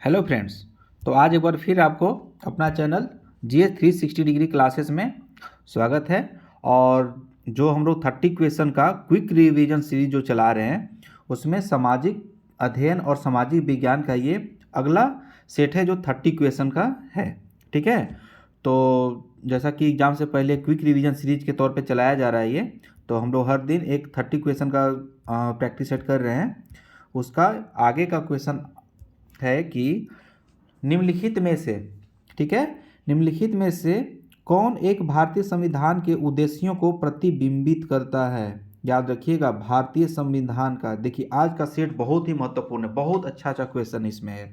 Hello friends. तो आज एक बार फिर आपको अपना चैनल GS 360 डिग्री क्लासेस में स्वागत है। और जो हम लोग 30 क्वेश्चन का क्विक रिवीजन सीरीज जो चला रहे हैं उसमें सामाजिक अध्ययन और सामाजिक विज्ञान का ये अगला सेट है जो 30 क्वेश्चन का है। ठीक है, तो जैसा कि एग्ज़ाम से पहले क्विक रिवीजन सीरीज के तौर पे चलाया जा रहा है ये, तो हम लोग हर दिन एक 30 क्वेश्चन का प्रैक्टिस सेट कर रहे हैं। उसका आगे का क्वेश्चन है कि निम्नलिखित में से, ठीक है, निम्नलिखित में से कौन एक भारतीय संविधान के उद्देश्यों को प्रतिबिंबित करता है। याद रखिएगा, भारतीय संविधान का। देखिए आज का सेट बहुत ही महत्वपूर्ण है, बहुत अच्छा क्वेश्चन इसमें है,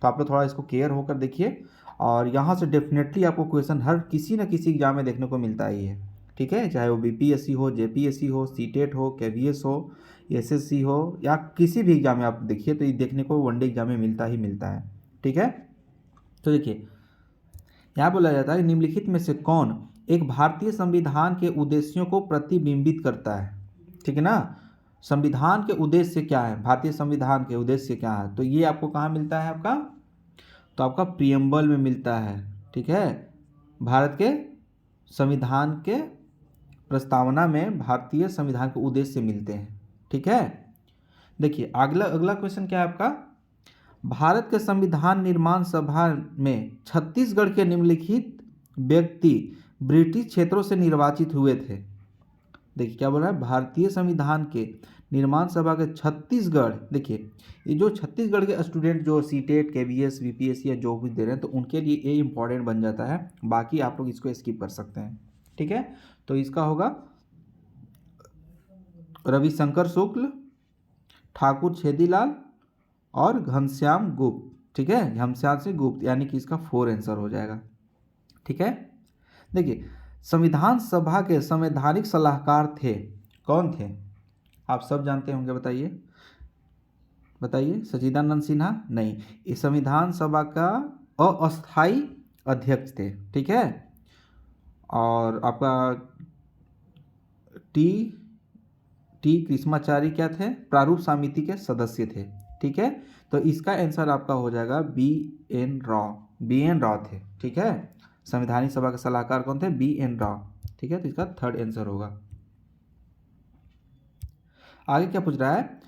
तो आप लोग थोड़ा इसको केयर होकर देखिए। और यहाँ से डेफिनेटली आपको क्वेश्चन हर किसी न किसी एग्जाम में देखने को मिलता ही है। ठीक है, चाहे वो BPSC हो, JPSC हो, CTET हो, KVS हो, SSC हो, या किसी भी एग्जाम में आप देखिए तो ये देखने को वनडे एग्जाम में मिलता ही मिलता है। ठीक है, तो देखिए यहाँ बोला जाता है कि निम्नलिखित में से कौन एक भारतीय संविधान के उद्देश्यों को प्रतिबिंबित करता है। ठीक है ना, संविधान के उद्देश्य क्या है, भारतीय संविधान के उद्देश्य क्या है, तो ये आपको कहाँ मिलता है आपका, तो आपका प्रियम्बल में मिलता है। ठीक है, भारत के संविधान के प्रस्तावना में भारतीय संविधान के उद्देश्य मिलते हैं। ठीक है, देखिए अगला क्वेश्चन क्या है आपका, भारत के संविधान निर्माण सभा में छत्तीसगढ़ के निम्नलिखित व्यक्ति ब्रिटिश क्षेत्रों से निर्वाचित हुए थे। देखिए क्या बोल रहा है, भारतीय संविधान के निर्माण सभा के छत्तीसगढ़। देखिए ये जो छत्तीसगढ़ के स्टूडेंट जो CTET, KVS, BPSC या जो भी दे रहे हैं तो उनके लिए ये इंपॉर्टेंट बन जाता है, बाकी आप लोग इसको स्किप कर सकते हैं। ठीक है, तो इसका होगा रविशंकर शुक्ल, ठाकुर छेदीलाल और घनश्याम गुप्त। ठीक है, घनश्याम से गुप्त, यानी कि इसका 4 आंसर हो जाएगा। ठीक है, देखिए संविधान सभा के संवैधानिक सलाहकार थे, कौन थे, आप सब जानते होंगे, बताइए बताइए। सच्चिदानंद सिन्हा नहीं, इस संविधान सभा का अस्थाई अध्यक्ष थे। ठीक है, और आपका टी कृष्णाचारी क्या थे, प्रारूप समिति के सदस्य थे। ठीक है, तो इसका आंसर आपका हो जाएगा BN राव थे। ठीक है, संवैधानिक सभा के सलाहकार कौन थे, BN राव। ठीक है, तो इसका 3rd आंसर होगा। आगे क्या पूछ रहा है,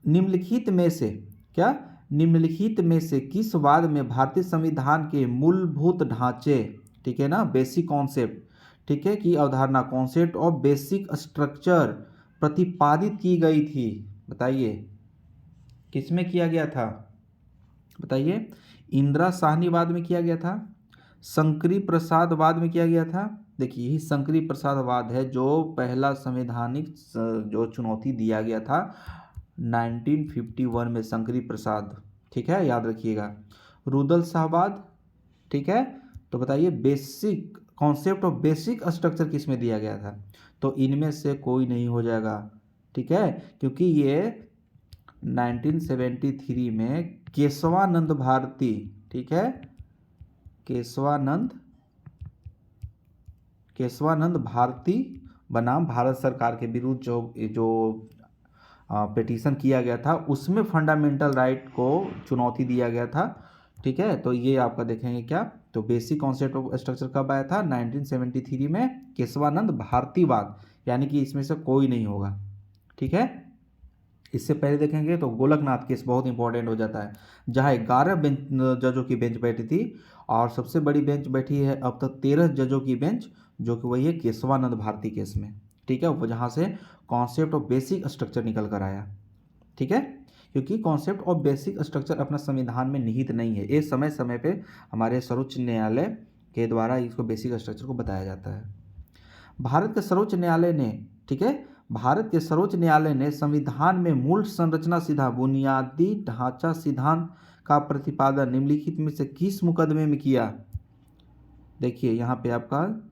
निम्नलिखित में से क्या, निम्नलिखित में से किस वाद में भारतीय संविधान के मूलभूत ढांचे, ठीक है ना, बेसिक कॉन्सेप्ट, ठीक है, की अवधारणा, कॉन्सेप्ट ऑफ बेसिक स्ट्रक्चर प्रतिपादित की गई थी। बताइए किसमें किया गया था, बताइए। इंदिरा साहनीवाद में किया गया था, शंकरी प्रसादवाद में किया गया था। देखिए यही शंकरी प्रसादवाद है जो पहला संवैधानिक जो चुनौती दिया गया था 1951 में, शंकरी प्रसाद। ठीक है, याद रखिएगा। रुदल शाहवाद, ठीक है, तो बताइए basic concept of basic structure किस में दिया गया था, तो इनमें से कोई नहीं हो जाएगा। ठीक है, क्योंकि ये 1973 में केशवानंद भारती, ठीक है, केशवानंद भारती बनाम भारत सरकार के विरुद्ध जो पिटीशन किया गया था उसमें फंडामेंटल राइट को चुनौती दिया गया था। ठीक है, तो ये आपका देखेंगे क्या, तो बेसिक कॉन्सेप्ट ऑफ स्ट्रक्चर कब आया था, 1973 में, केशवानंद भारतीवाद, यानी कि इसमें से कोई नहीं होगा। ठीक है, इससे पहले देखेंगे तो गोलकनाथ केस बहुत इंपॉर्टेंट हो जाता है, जहाँ 11 बेंच जजों की बेंच बैठी थी, और सबसे बड़ी बेंच बैठी है अब तक 13 जजों की बेंच, जो कि वही है केशवानंद भारती केस में। ठीक है, वो जहाँ से कॉन्सेप्ट ऑफ बेसिक स्ट्रक्चर निकल कर आया। ठीक है, क्योंकि कॉन्सेप्ट ऑफ बेसिक स्ट्रक्चर अपना संविधान में निहित नहीं है, ये समय समय पे हमारे सर्वोच्च न्यायालय के द्वारा इसको बेसिक स्ट्रक्चर को बताया जाता है। भारत के सर्वोच्च न्यायालय ने, ठीक है, भारत के सर्वोच्च न्यायालय ने संविधान में मूल संरचना सिद्धांत, बुनियादी ढांचा सिद्धांत का प्रतिपादन निम्नलिखित में से किस मुकदमे में किया। देखिए यहाँ पे आपका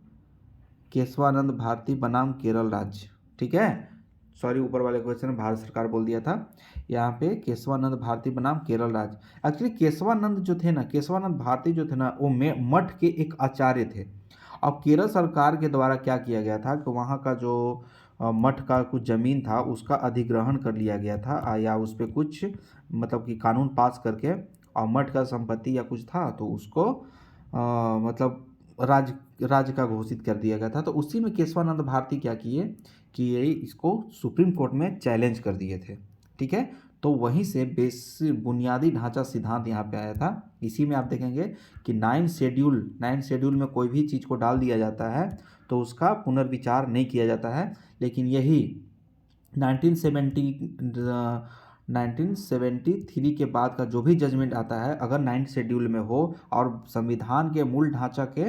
केशवानंद भारती बनाम केरल राज्य। ठीक है, सॉरी ऊपर वाले क्वेश्चन में भारत सरकार बोल दिया था, यहाँ पे केशवानंद भारती बनाम केरल राज्य। एक्चुअली केशवानंद जो थे ना, केशवानंद भारती जो थे ना, वो मठ के एक आचार्य थे। अब केरल सरकार के द्वारा क्या किया गया था कि वहाँ का जो मठ का कुछ ज़मीन था उसका अधिग्रहण कर लिया गया था, या उस पर कुछ मतलब कि कानून पास करके और मठ का संपत्ति या कुछ था तो उसको मतलब राज्य का घोषित कर दिया गया था। तो उसी में केशवानंद भारती क्या किए कि ये इसको सुप्रीम कोर्ट में चैलेंज कर दिए थे। ठीक है, तो वहीं से बुनियादी ढांचा सिद्धांत यहाँ पे आया था। इसी में आप देखेंगे कि 9 शेड्यूल में कोई भी चीज़ को डाल दिया जाता है तो उसका पुनर्विचार नहीं किया जाता है, लेकिन यही 1973 के बाद का जो भी जजमेंट आता है, अगर 9 शेड्यूल में हो और संविधान के मूल ढांचा के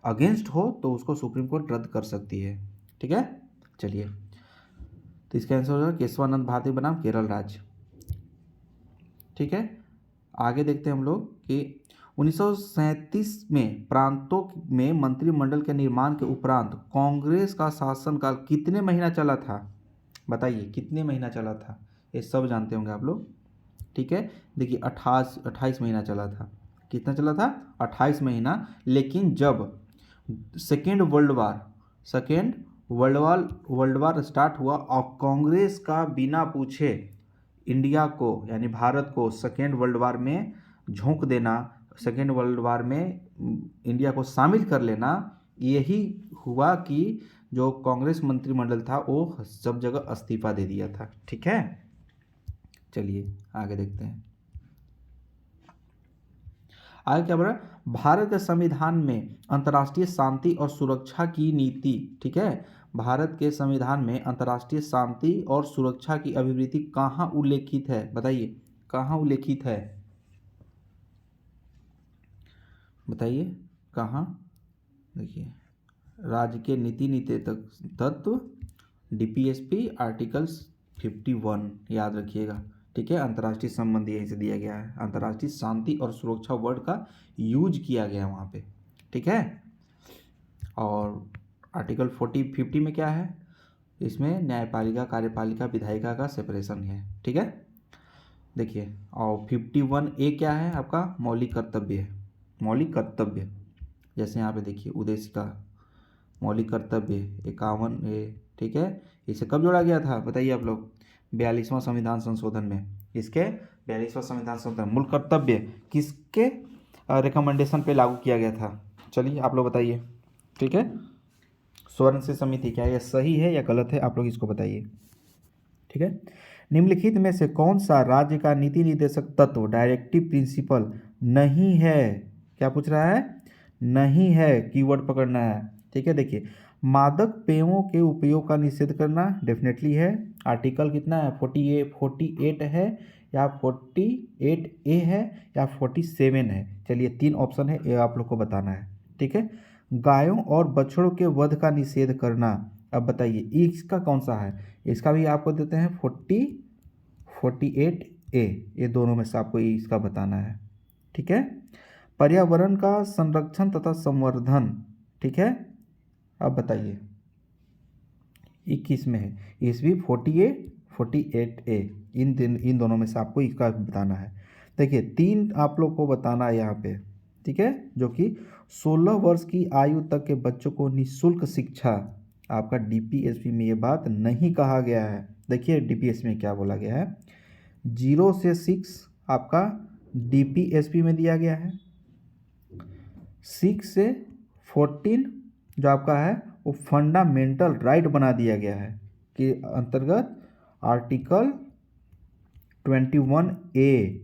अगेंस्ट हो तो उसको सुप्रीम कोर्ट रद्द कर सकती है। ठीक है, चलिए, तो इसका आंसर होगा केशवानंद भारती बनाम केरल राज्य। ठीक है, आगे देखते हैं हम लोग कि 1937 में प्रांतों में मंत्रिमंडल के निर्माण के उपरांत कांग्रेस का शासनकाल कितने महीना चला था? बताइए कितने महीना चला था? ये सब जानते होंगे आप लोग। ठीक है, देखिए 28 महीना चला था। कितना चला था? 28 महीना। लेकिन जब सेकेंड वर्ल्ड वार स्टार्ट हुआ और कांग्रेस का बिना पूछे इंडिया को यानी भारत को सेकेंड वर्ल्ड वार में झोंक देना, सेकेंड वर्ल्ड वार में इंडिया को शामिल कर लेना, यही हुआ कि जो कांग्रेस मंत्रिमंडल था वो सब जगह इस्तीफा दे दिया था। ठीक है, चलिए आगे देखते हैं। आगे क्या बोला? भारत के संविधान में अंतर्राष्ट्रीय शांति और सुरक्षा की नीति। ठीक है, भारत के संविधान में अंतर्राष्ट्रीय शांति और सुरक्षा की अभिवृत्ति कहाँ उल्लेखित है? बताइए कहाँ उल्लेखित है? बताइए कहाँ? देखिए, राज्य के नीति तत्व, डीपीएसपी, आर्टिकल्स 51 याद रखिएगा। ठीक है, अंतर्राष्ट्रीय संबंध यहीं से दिया गया है, अंतर्राष्ट्रीय शांति और सुरक्षा वर्ड का यूज किया गया है वहाँ पे। ठीक है, और आर्टिकल 50 में क्या है? इसमें न्यायपालिका, कार्यपालिका, विधायिका का सेपरेशन है। ठीक है, देखिए, और 51A क्या है? आपका मौलिक कर्तव्य है। मौलिक कर्तव्य, जैसे यहाँ पे देखिए उद्देश्य का मौलिक कर्तव्य 51A। ठीक है, इसे कब जोड़ा गया था बताइए आप लोग? 42वां संविधान संशोधन में। इसके 42वां संविधान संशोधन मूल कर्तव्य किसके रिकमेंडेशन पे लागू किया गया था? चलिए आप लोग बताइए। ठीक है, स्वर्ण से समिति, क्या यह सही है या गलत है? आप लोग इसको बताइए। ठीक है, निम्नलिखित में से कौन सा राज्य का नीति निर्देशक तत्व डायरेक्टिव प्रिंसिपल नहीं है? क्या पूछ रहा है? नहीं है, कीवर्ड पकड़ना है। ठीक है, देखिए, मादक पेयों के उपयोग का निषेध करना डेफिनेटली है। आर्टिकल कितना है? 48 है या 48A है या 47 है? चलिए 3 ऑप्शन है, ये आप लोग को बताना है। ठीक है, गायों और बछड़ों के वध का निषेध करना। अब बताइए इसका कौन सा है? इसका भी आपको देते हैं 48A, ये दोनों में से आपको इसका बताना है। ठीक है, पर्यावरण का संरक्षण तथा संवर्धन। ठीक है, अब बताइए 21 में है, इस भी 48A, इन दोनों में से आपको इसका बताना है। देखिए 3 आप लोग को बताना है यहाँ पे। ठीक है, जो कि 16 वर्ष की आयु तक के बच्चों को निःशुल्क शिक्षा। आपका डीपीएसपी में ये बात नहीं कहा गया है। देखिए डीपीएसपी में क्या बोला गया है? 0 से 6 आपका डीपीएसपी में दिया गया है। 6 से 14 जो आपका है वो फंडामेंटल राइट बना दिया गया है कि अंतर्गत आर्टिकल 21A।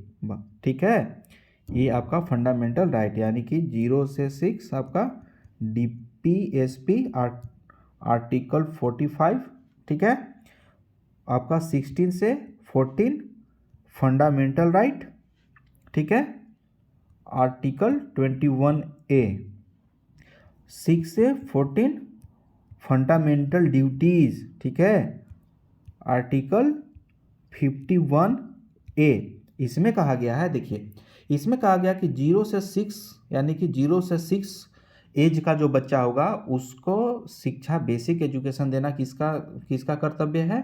ठीक है, ये आपका फंडामेंटल राइट, यानी कि 0 से 6 आपका डीपीएसपी आर्टिकल 45। ठीक है, आपका 16 से 14 फंडामेंटल राइट। ठीक है, आर्टिकल 21A। 6 से 14 फंडामेंटल ड्यूटीज़। ठीक है, आर्टिकल 51A। इसमें कहा गया है, देखिए इसमें कहा गया कि 0 से 6 यानी कि 0 से 6 एज का जो बच्चा होगा उसको शिक्षा, बेसिक एजुकेशन देना किसका कर्तव्य है?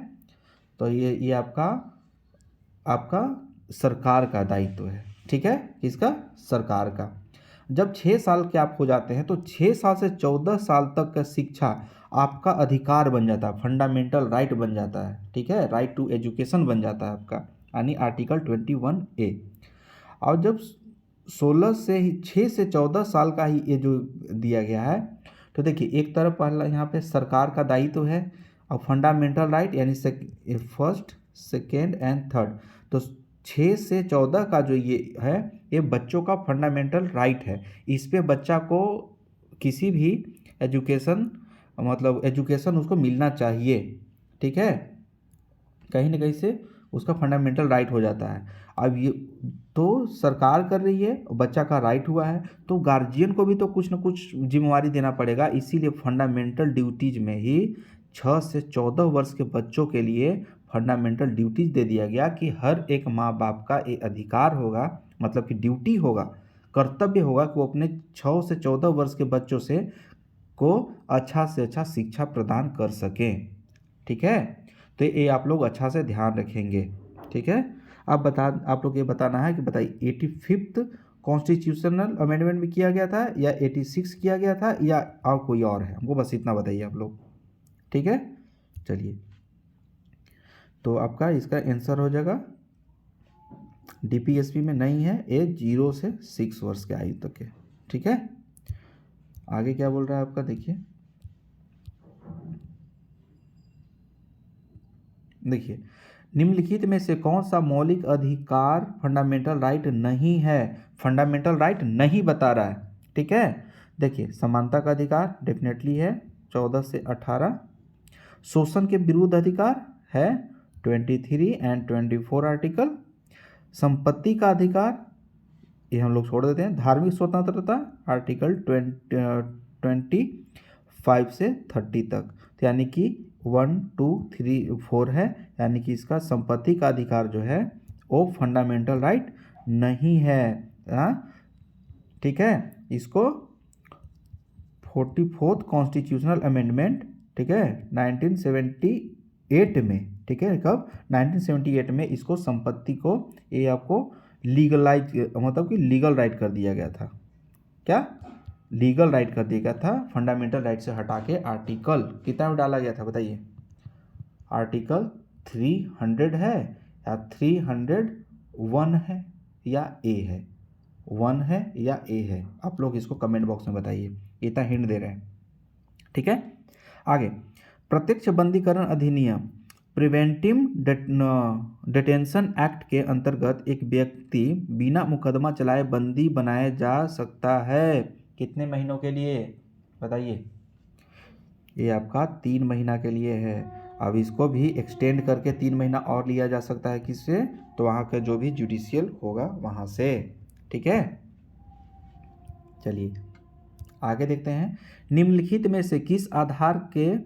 तो ये आपका सरकार का दायित्व है। ठीक है, किसका? सरकार का। जब 6 साल के आप हो जाते हैं तो 6 साल से 14 साल तक का शिक्षा आपका अधिकार बन जाता है, फंडामेंटल राइट बन जाता है। ठीक है, राइट टू एजुकेशन बन जाता है आपका, यानी आर्टिकल 21A। और जब 16 से ही 6 से 14 साल का ही ये जो दिया गया है। तो देखिए एक तरफ पहला यहाँ पे सरकार का दायित्व है और फंडामेंटल राइट यानी फर्स्ट सेकेंड एंड थर्ड। तो 6 से 14 का जो ये है ये बच्चों का फंडामेंटल राइट है। इस पे बच्चा को किसी भी एजुकेशन मतलब एजुकेशन उसको मिलना चाहिए, ठीक है, कहीं ना कहीं से उसका फंडामेंटल राइट हो जाता है। अब ये तो सरकार कर रही है, बच्चा का राइट हुआ है, तो गार्जियन को भी तो कुछ ना कुछ जिम्मेवारी देना पड़ेगा। इसीलिए फंडामेंटल ड्यूटीज में ही 6 से 14 वर्ष के बच्चों के लिए फंडामेंटल ड्यूटीज दे दिया गया कि हर एक माँ बाप का ये अधिकार होगा, मतलब कि ड्यूटी होगा, कर्तव्य होगा कि वो अपने 6 से 14 वर्ष के बच्चों को अच्छा से अच्छा शिक्षा प्रदान कर सकें, ठीक है। तो ये आप लोग अच्छा से ध्यान रखेंगे, ठीक है। अब आप लोग ये बताना है कि बताइए 85th कॉन्स्टिट्यूशनल अमेंडमेंट में किया गया था या 86 किया गया था या और कोई और है, हमको बस इतना बताइए आप लोग, ठीक है। चलिए तो आपका इसका आंसर हो जाएगा डीपीएसपी में नहीं है, एज 0 से 6 वर्ष के आयु तक है, ठीक है। आगे क्या बोल रहा है आपका, देखिए निम्नलिखित में से कौन सा मौलिक अधिकार फंडामेंटल राइट नहीं है। फंडामेंटल राइट नहीं बता रहा है, ठीक है। देखिए समानता का अधिकार डेफिनेटली है 14 से 18। शोषण के विरुद्ध अधिकार है 23 एंड 24 आर्टिकल। संपत्ति का अधिकार ये हम लोग छोड़ देते हैं। धार्मिक स्वतंत्रता आर्टिकल 25 से 30 तक, तो यानी कि 1 2 3 4 है, यानी कि इसका संपत्ति का अधिकार जो है वो फंडामेंटल राइट नहीं है, हाँ ठीक है। इसको 44th कॉन्स्टिट्यूशनल अमेंडमेंट, ठीक है, 1978 में, ठीक है, कब 1978 में इसको संपत्ति को ये आपको लीगलाइज मतलब कि लीगल राइट कर दिया गया था। क्या लीगल राइट कर दिया गया था, फंडामेंटल राइट से हटा के आर्टिकल कितना में डाला गया था बताइए। आर्टिकल 300 है या 301 है या ए है, 1 है या ए है, आप लोग इसको कमेंट बॉक्स में बताइए, इतना हिंट दे रहे हैं, ठीक है। आगे प्रत्यक्ष बंदीकरण अधिनियम प्रिवेंटिव डिटेंशन एक्ट के अंतर्गत एक व्यक्ति बिना मुकदमा चलाए बंदी बनाया जा सकता है। कितने महीनों के लिए बताइए। ये आपका 3 महीना के लिए है। अब इसको भी एक्सटेंड करके 3 महीना और लिया जा सकता है, किससे, तो वहाँ का जो भी जुडिशियल होगा वहाँ से, ठीक है। चलिए आगे देखते हैं। निम्नलिखित में से किस आधार के,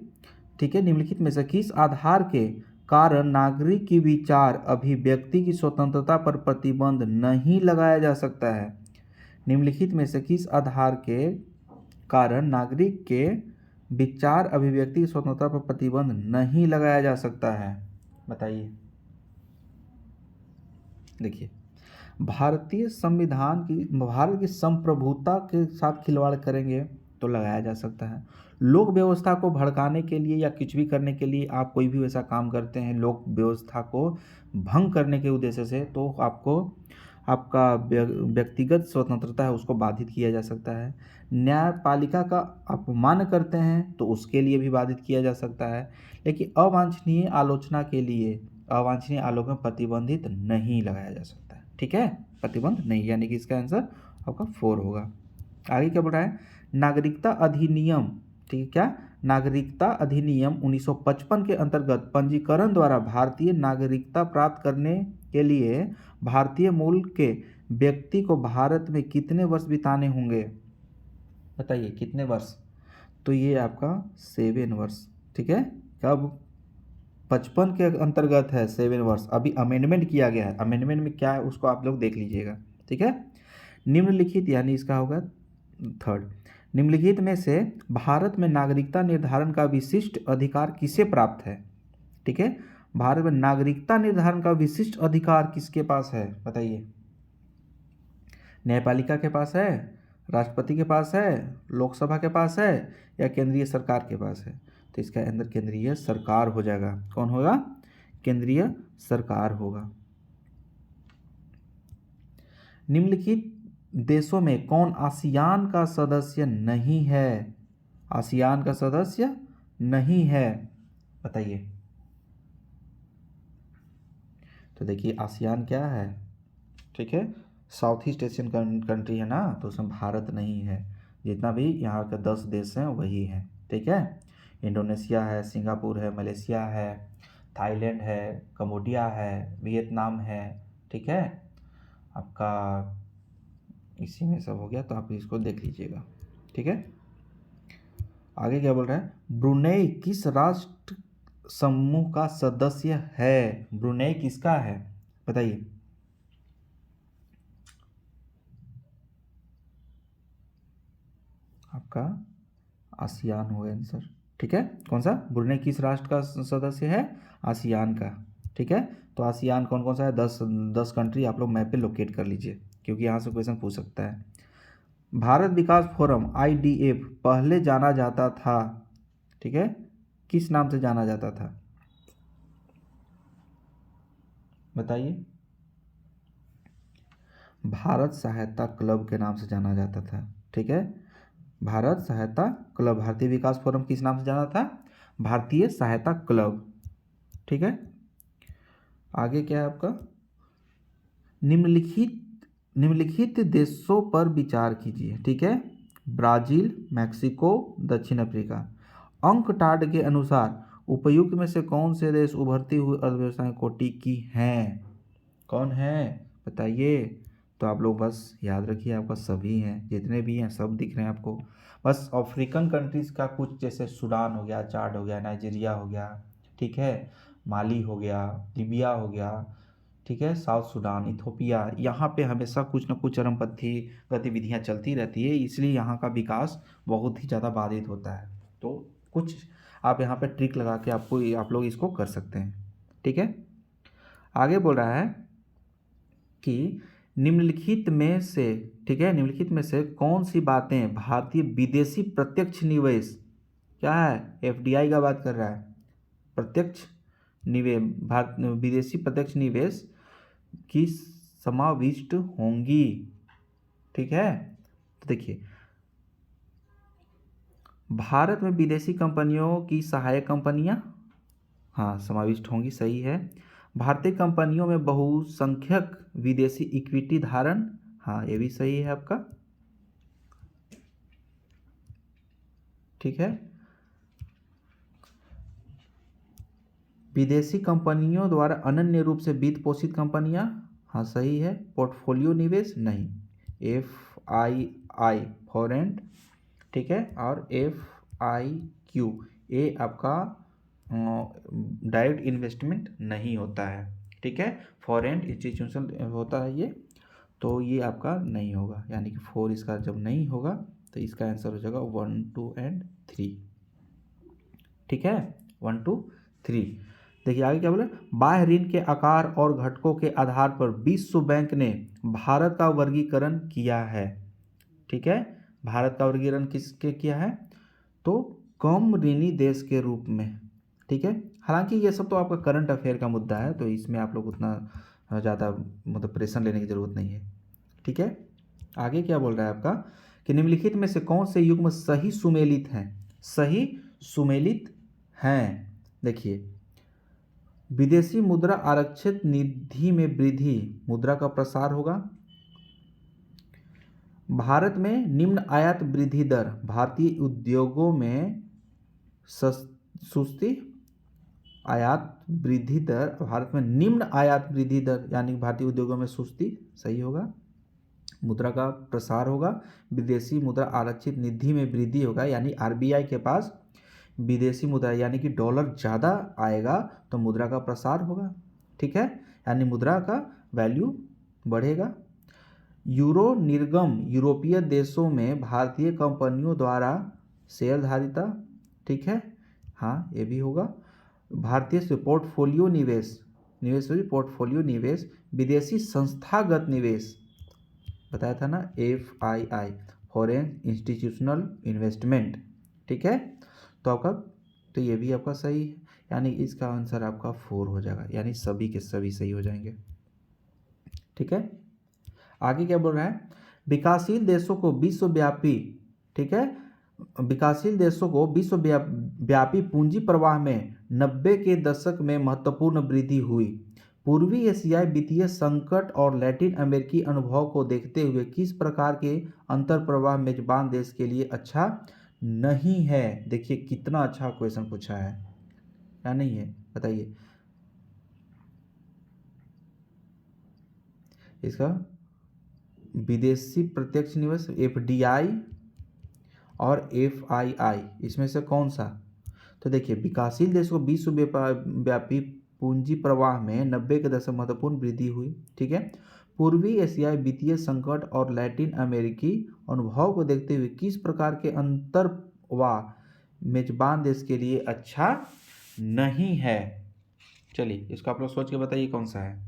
ठीक है, निम्नलिखित में से किस आधार के कारण नागरिक की विचार अभिव्यक्ति की स्वतंत्रता पर प्रतिबंध नहीं लगाया जा सकता है। निम्नलिखित में से किस आधार के कारण नागरिक के विचार अभिव्यक्ति की स्वतंत्रता पर प्रतिबंध नहीं लगाया जा सकता है, बताइए। देखिए भारतीय संविधान की, भारत की संप्रभुता के साथ खिलवाड़ करेंगे तो लगाया जा सकता है। लोक व्यवस्था को भड़काने के लिए या कुछ भी करने के लिए आप कोई भी वैसा काम करते हैं लोक व्यवस्था को भंग करने के उद्देश्य से, तो आपको आपका व्यक्तिगत स्वतंत्रता है उसको बाधित किया जा सकता है। न्यायपालिका का अपमान करते हैं तो उसके लिए भी बाधित किया जा सकता है। लेकिन अवांछनीय आलोचना के लिए, अवांछनीय आलोचना प्रतिबंधित नहीं लगाया जा सकता है, ठीक है, प्रतिबंध नहीं, यानी कि इसका आंसर आपका 4 होगा। आगे क्या बोल रहा है, नागरिकता अधिनियम, ठीक है, क्या नागरिकता अधिनियम 1955 के अंतर्गत पंजीकरण द्वारा भारतीय नागरिकता प्राप्त करने के लिए भारतीय मूल के व्यक्ति को भारत में कितने वर्ष बिताने होंगे, बताइए कितने वर्ष। तो ये आपका 7 वर्ष, ठीक है। कब 55 के अंतर्गत है 7 वर्ष, अभी अमेंडमेंट किया गया है, अमेंडमेंट में क्या है उसको आप लोग देख लीजिएगा, ठीक है। निम्नलिखित यानी इसका होगा 3rd, निम्नलिखित में से भारत में नागरिकता निर्धारण का विशिष्ट अधिकार किसे प्राप्त है, ठीक है। भारत में नागरिकता निर्धारण का विशिष्ट अधिकार किसके पास है बताइए। न्यायपालिका के पास है, राष्ट्रपति के पास है, लोकसभा के पास है या केंद्रीय सरकार के पास है, तो इसका अंदर केंद्रीय सरकार हो जाएगा। कौन होगा, केंद्रीय सरकार होगा। निम्नलिखित देशों में कौन आसियान का सदस्य नहीं है? आसियान का सदस्य नहीं है, बताइए। तो देखिए आसियान क्या है, ठीक है, साउथ ईस्ट एशियन कंट्री है ना, तो उसमें भारत नहीं है। जितना भी यहाँ के 10 देश हैं वही हैं, ठीक है। इंडोनेशिया है, सिंगापुर है, मलेशिया है, थाईलैंड है, कम्बोडिया है, वियतनाम है, ठीक है। आपका इसी में सब हो गया, तो आप इसको देख लीजिएगा, ठीक है। आगे क्या बोल रहा है, ब्रुनेई किस राष्ट्र समूह का सदस्य है? ब्रुनेई किसका है, बताइए। आपका आसियान हो गया आंसर, ठीक है। कौन सा, ब्रुनेई किस राष्ट्र का सदस्य है? आसियान का, ठीक है। तो आसियान कौन कौन सा है? 10 कंट्री आप लोग मैप पे लोकेट कर लीजिए, क्योंकि यहाँ से क्वेश्चन पूछ सकता है। भारत विकास फोरम IDF पहले जाना जाता था, ठीक है, किस नाम से जाना जाता था, बताइए। भारत सहायता क्लब के नाम से जाना जाता था, ठीक है। भारत सहायता क्लब, भारतीय विकास फोरम किस नाम से जाना था? भारतीय सहायता क्लब, ठीक है। आगे क्या है आपका, निम्नलिखित देशों पर विचार कीजिए, ठीक है। ब्राजील, मैक्सिको, दक्षिण अफ्रीका। अंकटाड के अनुसार उपयुक्त में से कौन से देश उभरती हुई अर्थव्यवस्था कोटि की हैं? कौन है, बताइए। तो आप लोग बस याद रखिए, आपका सभी हैं, जितने भी हैं सब दिख रहे हैं आपको। बस अफ्रीकन कंट्रीज़ का कुछ, जैसे सूडान हो गया, चाड हो गया, नाइजीरिया हो गया, ठीक है, माली हो गया, लीबिया हो गया, ठीक है, साउथ सूडान, इथोपिया, यहाँ पे हमेशा कुछ ना कुछ चरमपंथी गतिविधियाँ चलती रहती है, इसलिए यहाँ का विकास बहुत ही ज़्यादा बाधित होता है। तो कुछ आप यहाँ पे ट्रिक लगा के आप लोग इसको कर सकते हैं, ठीक है। आगे बोल रहा है कि निम्नलिखित में से, ठीक है, निम्नलिखित में से कौन सी बातें भारतीय विदेशी प्रत्यक्ष निवेश, क्या है, FDI का बात कर रहा है, प्रत्यक्ष निवेश, भारत विदेशी प्रत्यक्ष निवेश की समाविष्ट होंगी, ठीक है। तो देखिए, भारत में विदेशी कंपनियों की सहायक कंपनियां, हाँ, समाविष्ट होंगी, सही है। भारतीय कंपनियों में बहुसंख्यक विदेशी इक्विटी धारण, हाँ, ये भी सही है आपका, ठीक है। विदेशी कंपनियों द्वारा अनन्य रूप से वित्त पोषित कंपनियां, हाँ, सही है। पोर्टफोलियो निवेश नहीं, FII फॉरेन, ठीक है, और FIQ ये आपका डायरेक्ट इन्वेस्टमेंट नहीं होता है, ठीक है, फॉरेन इंस्टीट्यूशनल होता है ये, तो ये आपका नहीं होगा, यानी कि 4 इसका जब नहीं होगा तो इसका आंसर हो जाएगा 1, 2 एंड 3, ठीक है, 1, 2, 3। देखिए आगे क्या बोले, बाह्य ऋण के आकार और घटकों के आधार पर विश्व बैंक ने भारत का वर्गीकरण किया है, ठीक है। भारत का वर्गीकरण किसके किया है? तो कम ऋणी देश के रूप में, ठीक है। हालांकि ये सब तो आपका करंट अफेयर का मुद्दा है, तो इसमें आप लोग उतना ज़्यादा मतलब प्रेशर लेने की ज़रूरत नहीं है, ठीक है। आगे क्या बोल रहा है आपका कि निम्नलिखित में से कौन से युग्म सही सुमेलित हैं? सही सुमेलित हैं, देखिए, विदेशी मुद्रा आरक्षित निधि में वृद्धि, मुद्रा का प्रसार होगा। भारत में निम्न आयात वृद्धि दर, भारतीय उद्योगों में सुस्ती आयात वृद्धि दर, भारत में निम्न आयात वृद्धि दर, यानी भारतीय उद्योगों में सुस्ती, सही होगा। मुद्रा का प्रसार होगा, विदेशी मुद्रा आरक्षित निधि में वृद्धि होगा, यानी RBI के पास विदेशी मुद्रा यानी कि डॉलर ज़्यादा आएगा तो मुद्रा का प्रसार होगा, ठीक है, यानी मुद्रा का वैल्यू बढ़ेगा। यूरो निर्गम यूरोपीय देशों में भारतीय कंपनियों द्वारा शेयरधारिता, ठीक है, हाँ, ये भी होगा। भारतीय से पोर्टफोलियो निवेश, पोर्टफोलियो निवेश, विदेशी संस्थागत निवेश बताया था ना, FII फॉरेन इंस्टीट्यूशनल इन्वेस्टमेंट, ठीक है। तो आपका, तो ये भी आपका सही है, यानी इसका आंसर आपका 4 हो जाएगा, यानी सभी के सभी सही हो जाएंगे, ठीक है। आगे क्या बोल रहा है, विकासशील देशों को विश्वव्यापी, ठीक है, विकासशील देशों को विश्वव्यापी पूंजी प्रवाह में 90 के दशक में महत्वपूर्ण वृद्धि हुई। पूर्वी एशियाई वित्तीय संकट और लैटिन अमेरिकी अनुभव को देखते हुए किस प्रकार के अंतर प्रवाह मेजबान देश के लिए अच्छा नहीं है? देखिए कितना अच्छा क्वेश्चन पूछा है, क्या नहीं है बताइए इसका। विदेशी प्रत्यक्ष निवेश एफडीआई और एफआईआई, इसमें से कौन सा? तो देखिए विकासशील देशों को विश्वव्यापी पूंजी प्रवाह में 90 के दशक महत्वपूर्ण वृद्धि हुई, ठीक है। पूर्वी एशियाई वित्तीय संकट और लैटिन अमेरिकी अनुभव को देखते हुए किस प्रकार के अंतर्वाह मेजबान देश के लिए अच्छा नहीं है? चलिए इसको आप लोग सोच के बताइए कौन सा है।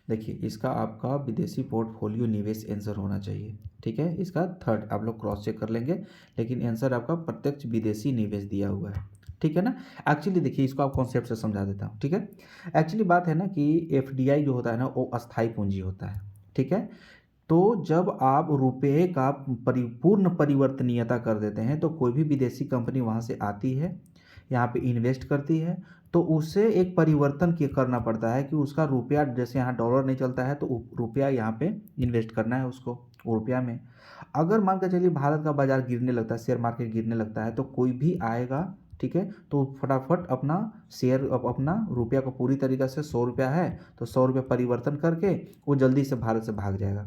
देखिए इसका आपका विदेशी पोर्टफोलियो निवेश आंसर होना चाहिए, ठीक है। इसका थर्ड आप लोग क्रॉस चेक कर लेंगे, लेकिन आंसर आपका प्रत्यक्ष विदेशी निवेश दिया हुआ है, ठीक है ना। एक्चुअली देखिए इसको आप कॉन्सेप्ट से समझा देता हूँ, ठीक है। एक्चुअली बात है ना कि एफडीआई जो होता है ना वो अस्थायी पूंजी होता है, ठीक है। तो जब आप रुपये का परिपूर्ण परिवर्तनीयता कर देते हैं तो कोई भी विदेशी कंपनी वहाँ से आती है, यहाँ पे इन्वेस्ट करती है, तो उसे एक परिवर्तन करना पड़ता है कि उसका रुपया, जैसे यहाँ डॉलर नहीं चलता है तो रुपया यहाँ पे इन्वेस्ट करना है उसको रुपया में। अगर मान कर चलिए भारत का बाजार गिरने लगता है, शेयर मार्केट गिरने लगता है, तो कोई भी आएगा, ठीक है, तो फटाफट अपना शेयर अपना रुपया को पूरी तरीक़े से 100 रुपया है तो 100 रुपया परिवर्तन करके वो जल्दी से भारत से भाग जाएगा।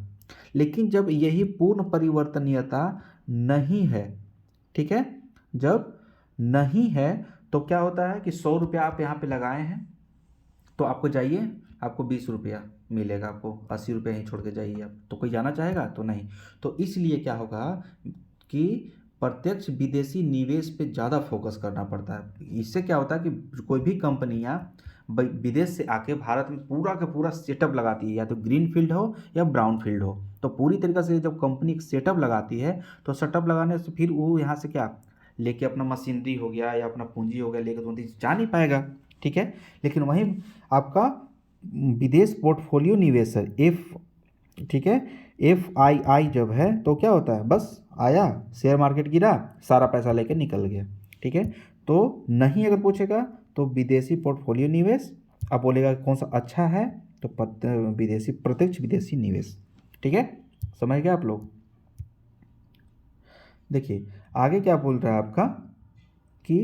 लेकिन जब यही पूर्ण परिवर्तनीयता नहीं है, ठीक है, जब नहीं है तो क्या होता है कि 100 रुपया आप यहाँ पे लगाए हैं तो आपको जाइए, आपको 20 रुपया मिलेगा, आपको 80 रुपया ही छोड़ के जाइए आप, तो कोई जाना चाहेगा? तो नहीं। तो इसलिए क्या होगा कि प्रत्यक्ष विदेशी निवेश पे ज़्यादा फोकस करना पड़ता है। इससे क्या होता है कि कोई भी कंपनियाँ विदेश से आके भारत में पूरा का पूरा सेटअप लगाती है, या तो ग्रीन फील्ड हो या ब्राउन फील्ड हो। तो पूरी तरीके से जब कंपनी सेटअप लगाती है तो सेटअप लगाने से फिर वो यहाँ से क्या लेके अपना मशीनरी हो गया या अपना पूंजी हो गया लेके तो जा नहीं पाएगा, ठीक है। लेकिन वहीं आपका विदेश पोर्टफोलियो निवेश है एफ, ठीक है, एफआईआई जब है तो क्या होता है, बस आया शेयर मार्केट गिरा सारा पैसा लेके निकल गया, ठीक है। तो नहीं अगर पूछेगा तो विदेशी पोर्टफोलियो निवेश, अब बोलेगा कौन सा अच्छा है तो विदेशी प्रत्यक्ष विदेशी निवेश, ठीक है। समझ गए आप लोग? देखिए आगे क्या बोल रहा है आपका कि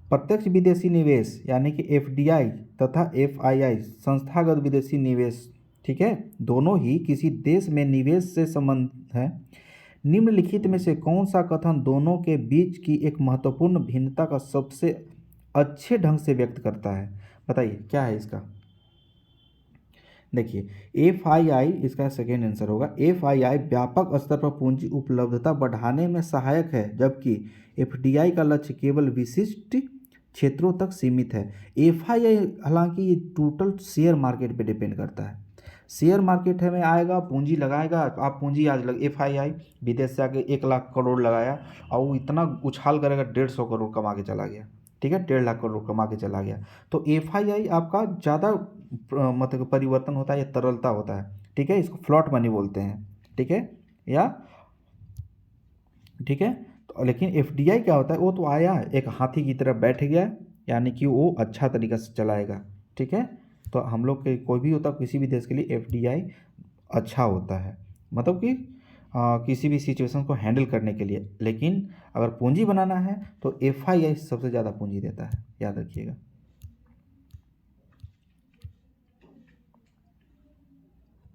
प्रत्यक्ष विदेशी निवेश यानी कि एफडीआई तथा एफआईआई संस्थागत विदेशी निवेश, ठीक है, दोनों ही किसी देश में निवेश से संबंध है। निम्नलिखित में से कौन सा कथन दोनों के बीच की एक महत्वपूर्ण भिन्नता का सबसे अच्छे ढंग से व्यक्त करता है? बताइए क्या है इसका। देखिए एफआईआई इसका सेकेंड आंसर होगा। एफआईआई व्यापक स्तर पर पूंजी उपलब्धता बढ़ाने में सहायक है, जबकि एफडीआई का लक्ष्य केवल विशिष्ट क्षेत्रों तक सीमित है। एफआईआई हालांकि ये टोटल शेयर मार्केट पे डिपेंड करता है। शेयर मार्केट में आएगा पूंजी लगाएगा, आप पूंजी आज लग एफआईआई विदेश से आके 1 लाख करोड़ लगाया और वो इतना उछाल करेगा 150 करोड़ कमा के चला गया, ठीक है, 1.5 लाख करोड़ कमा के चला गया। तो एफआईआई आपका ज़्यादा मतलब परिवर्तन होता है या तरलता होता है, ठीक है, इसको फ्लॉट मनी बोलते हैं, ठीक है, या ठीक है। तो लेकिन एफडीआई क्या होता है, वो तो आया एक हाथी की तरह बैठ गया, यानी कि वो अच्छा तरीका से चलाएगा, ठीक है। तो हम लोग के कोई भी होता किसी भी देश के लिए एफडीआई अच्छा होता है, मतलब कि किसी भी सिचुएशन को हैंडल करने के लिए। लेकिन अगर पूंजी बनाना है तो एफआईआई सबसे ज़्यादा पूंजी देता है, याद रखिएगा।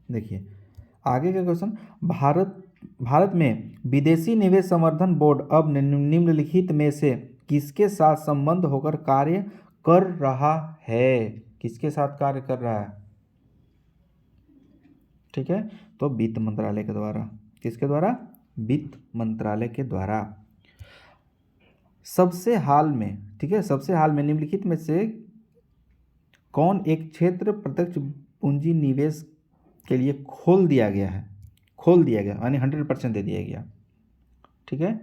देखिए आगे का क्वेश्चन, भारत में विदेशी निवेश संवर्धन बोर्ड अब निम्नलिखित में से किसके साथ संबंध होकर कार्य कर रहा है? किसके साथ कार्य कर रहा है? ठीक है, तो वित्त मंत्रालय के द्वारा। किसके द्वारा? वित्त मंत्रालय के द्वारा। सबसे हाल में, ठीक है, सबसे हाल में निम्नलिखित में से कौन एक क्षेत्र प्रत्यक्ष पूंजी निवेश के लिए खोल दिया गया है? खोल दिया गया यानी 100% दे दिया गया, ठीक है।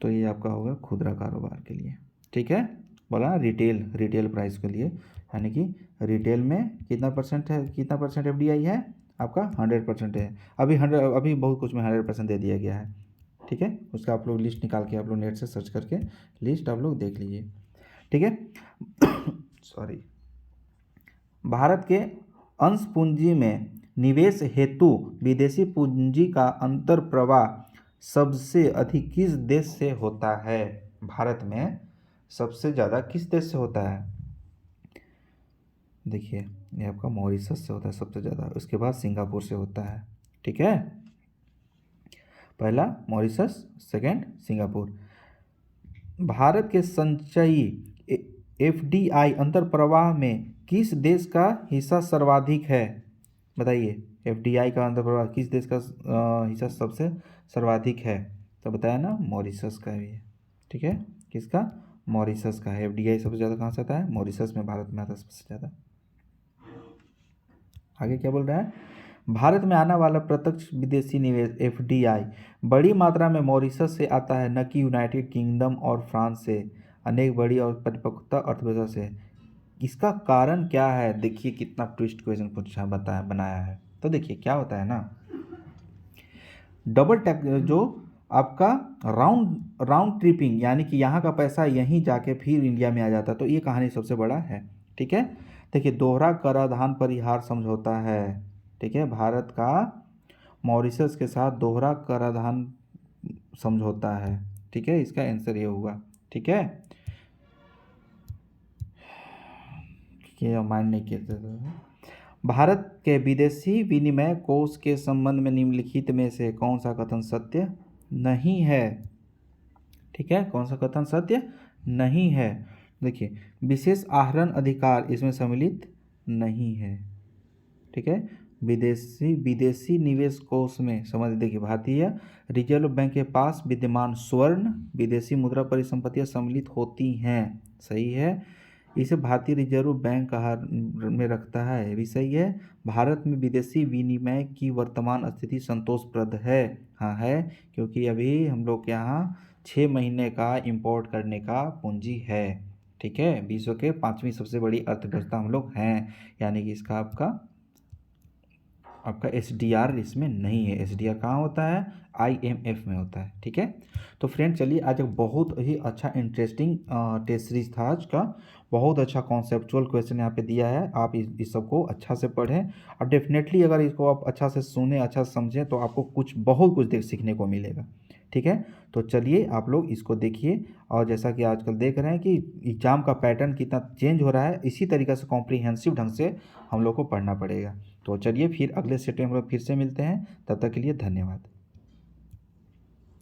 तो ये आपका होगा खुदरा कारोबार के लिए, ठीक है। बोला ना, रिटेल प्राइस के लिए, यानी कि रिटेल में कितना परसेंट है, कितना परसेंट एफडीआई है आपका, 100% है। अभी बहुत कुछ में 100% दे दिया गया है। ठीक है, उसका आप लोग लिस्ट निकाल के आप लोग नेट से सर्च करके लिस्ट आप लोग देख लीजिए। ठीक है सॉरी। भारत के अंश पूंजी में निवेश हेतु विदेशी पूंजी का अंतर प्रवाह सबसे अधिक किस देश से होता है? भारत में सबसे ज़्यादा किस देश से होता है? देखिए, ये आपका मॉरिशस से होता है सबसे ज़्यादा, उसके बाद सिंगापुर से होता है। ठीक है, पहला मॉरिशस, सेकंड सिंगापुर। भारत के संचयी एफडीआई अंतर प्रवाह में किस देश का हिस्सा सर्वाधिक है? बताइए, एफडीआई का अंतर प्रवाह किस देश का हिस्सा सबसे सर्वाधिक है? तो बताया ना, मॉरिशस का भी है। ठीक है, किसका? मॉरिशस का है। एफडीआई सबसे ज़्यादा कहाँ से आता है? मॉरिशस में, भारत में आता है सबसे ज़्यादा। आगे क्या बोल रहा है? भारत में आने वाला प्रत्यक्ष विदेशी निवेश एफडीआई बड़ी मात्रा में मॉरिशस से आता है, न कि यूनाइटेड किंगडम और फ्रांस से, अनेक बड़ी और परिपक्वता अर्थव्यवस्था से। इसका कारण क्या है? देखिए कितना ट्विस्ट क्वेश्चन पूछा बनाया है। तो देखिए क्या होता है ना, डबल टैक्स, जो आपका राउंड ट्रिपिंग, यानी कि यहाँ का पैसा यहीं जाके फिर इंडिया में आ जाता है, तो ये कहानी सबसे बड़ा है। ठीक है, देखिए दोहरा कराधान परिहार समझौता है। ठीक है, भारत का मॉरिशस के साथ दोहरा कराधान समझौता है। ठीक है, इसका आंसर ये हुआ। ठीक है, ये माइंड नहीं किया था। भारत के विदेशी विनिमय कोष के संबंध में निम्नलिखित में से कौन सा कथन सत्य नहीं है? ठीक है, कौन सा कथन सत्य नहीं है? देखिए, विशेष आहरण अधिकार इसमें सम्मिलित नहीं है। ठीक है, विदेशी निवेश कोष में समझ, देखिए भारतीय रिजर्व बैंक के पास विद्यमान स्वर्ण विदेशी मुद्रा परिसंपत्तियां सम्मिलित होती हैं। सही है, इसे भारतीय रिजर्व बैंक में रखता है, ये भी सही है। भारत में विदेशी विनिमय की वर्तमान स्थिति संतोषप्रद है। हाँ है, क्योंकि अभी हम लोग के यहाँ 6 महीने का इंपोर्ट करने का पूंजी है। ठीक है, विश्व के 5वीं सबसे बड़ी अर्थव्यवस्था हम लोग हैं, यानी कि इसका आपका एसडीआर इसमें नहीं है। एसडीआर कहाँ होता है? आईएमएफ में होता है। ठीक है, तो फ्रेंड चलिए, आज एक बहुत ही अच्छा इंटरेस्टिंग टेस्ट सीरीज था आज का। बहुत अच्छा कॉन्सेप्चुअल क्वेश्चन यहाँ पे दिया है, आप इस सबको अच्छा से पढ़ें, और डेफिनेटली अगर इसको आप अच्छा से सुने, अच्छा से समझें, तो आपको बहुत कुछ सीखने को मिलेगा। ठीक है, तो चलिए आप लोग इसको देखिए, और जैसा कि आजकल देख रहे हैं कि एग्ज़ाम का पैटर्न कितना चेंज हो रहा है, इसी तरीक़े से कॉम्प्रिहेंसिव ढंग से हम लोग को पढ़ना पड़ेगा। तो चलिए फिर अगले सेट में हम लोग फिर से मिलते हैं, तब तक के लिए धन्यवाद।